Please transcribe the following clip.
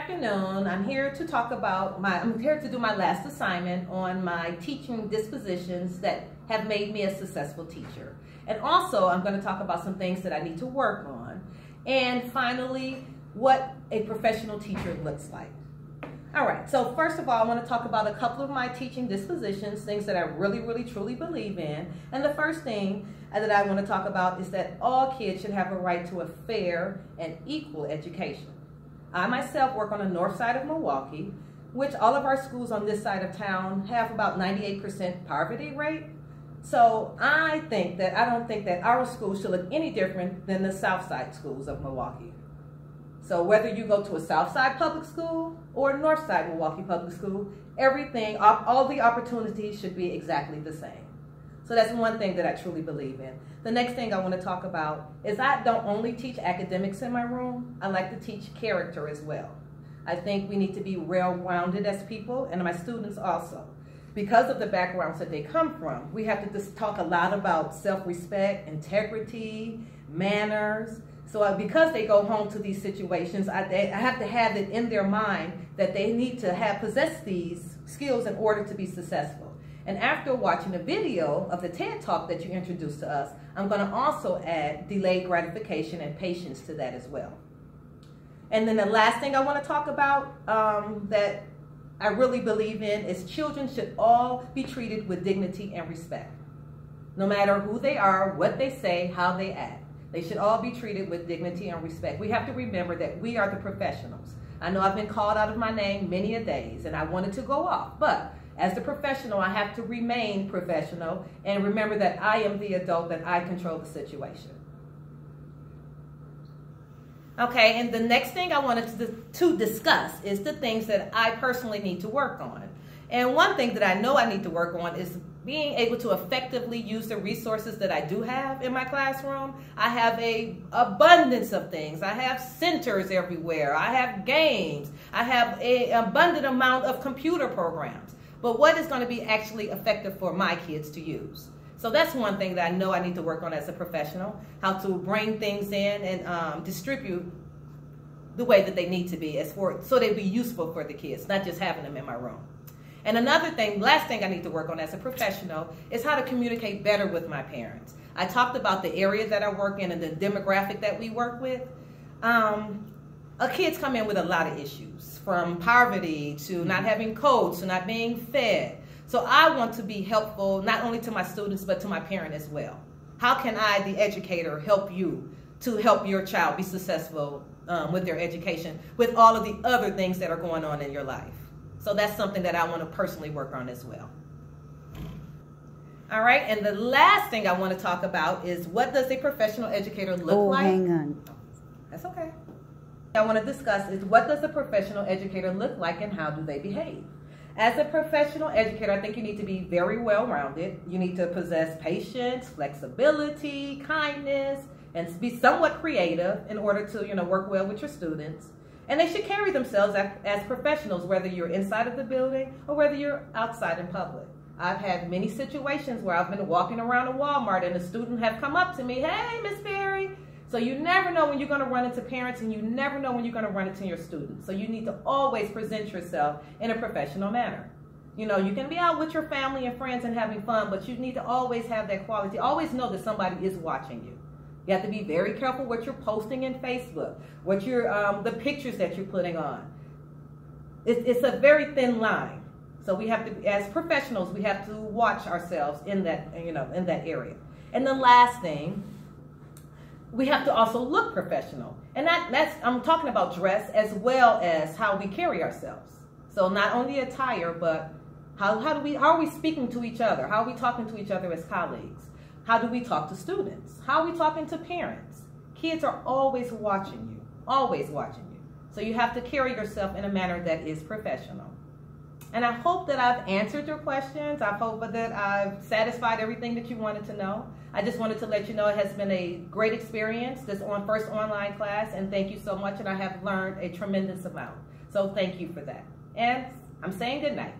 afternoon. I'm here to talk about I'm here to do my last assignment on my teaching dispositions that have made me a successful teacher. And also, I'm going to talk about some things that I need to work on. And finally, what a professional teacher looks like. All right, so first of all, I want to talk about a couple of my teaching dispositions, things that I really, truly believe in. And the first thing that I want to talk about is that all kids should have a right to a fair and equal education. I myself work on the north side of Milwaukee, which all of our schools on this side of town have about 98% poverty rate. So I don't think that our schools should look any different than the south side schools of Milwaukee. So whether you go to a south side public school or a north side Milwaukee public school, everything, all the opportunities should be exactly the same. So that's one thing that I truly believe in. The next thing I want to talk about is I don't only teach academics in my room, I like to teach character as well. I think we need to be well-rounded as people, and my students also. Because of the backgrounds that they come from, we have to just talk a lot about self-respect, integrity, manners. So because they go home to these situations, I have to have it in their mind that they need to possess these skills in order to be successful. And after watching a video of the TED Talk that you introduced to us, I'm going to also add delayed gratification and patience to that as well. And then the last thing I want to talk about that I really believe in is children should all be treated with dignity and respect. No matter who they are, what they say, how they act. They should all be treated with dignity and respect. We have to remember that we are the professionals. I know I've been called out of my name many a days and I wanted to go off, but as the professional, I have to remain professional and remember that I am the adult, that I control the situation. Okay, and the next thing I wanted to discuss is the things that I personally need to work on. And one thing that I know I need to work on is being able to effectively use the resources that I do have in my classroom. I have an abundance of things. I have centers everywhere. I have games. I have an abundant amount of computer programs. But what is going to be actually effective for my kids to use? So that's one thing that I know I need to work on as a professional, how to bring things in and distribute the way that they need to be so they be useful for the kids, not just having them in my room. And another thing, last thing I need to work on as a professional is how to communicate better with my parents. I talked about the area that I work in and the demographic that we work with. Kids come in with a lot of issues, from poverty to not having codes to not being fed. So I want to be helpful not only to my students but to my parent as well. How can I, the educator, help you to help your child be successful with their education, with all of the other things that are going on in your life? So that's something that I want to personally work on as well. All right, and the last thing I want to talk about is what does a professional educator look like? Hang on. That's okay. I want to discuss is what does a professional educator look like and how do they behave? As a professional educator, I think you need to be very well-rounded. You need to possess patience, flexibility, kindness, and be somewhat creative in order to work well with your students. And they should carry themselves as professionals, whether you're inside of the building or whether you're outside in public. I've had many situations where I've been walking around a Walmart and a student have come up to me, "Hey, Miss Perry." So you never know when you're going to run into parents and you never know when you're going to run into your students. So you need to always present yourself in a professional manner. You can be out with your family and friends and having fun, but you need to always have that quality. Always know that somebody is watching you. You have to be very careful what you're posting in Facebook, what the pictures that you're putting on. It's a very thin line. So we have to, as professionals, we have to watch ourselves in that, in that area. And the last thing, we have to also look professional. And I'm talking about dress as well as how we carry ourselves. So not only attire, but how are we speaking to each other? How are we talking to each other as colleagues? How do we talk to students? How are we talking to parents? Kids are always watching you, always watching you. So you have to carry yourself in a manner that is professional. And I hope that I've answered your questions. I hope that I've satisfied everything that you wanted to know. I just wanted to let you know it has been a great experience, this first online class, and thank you so much, and I have learned a tremendous amount. So thank you for that. And I'm saying good night.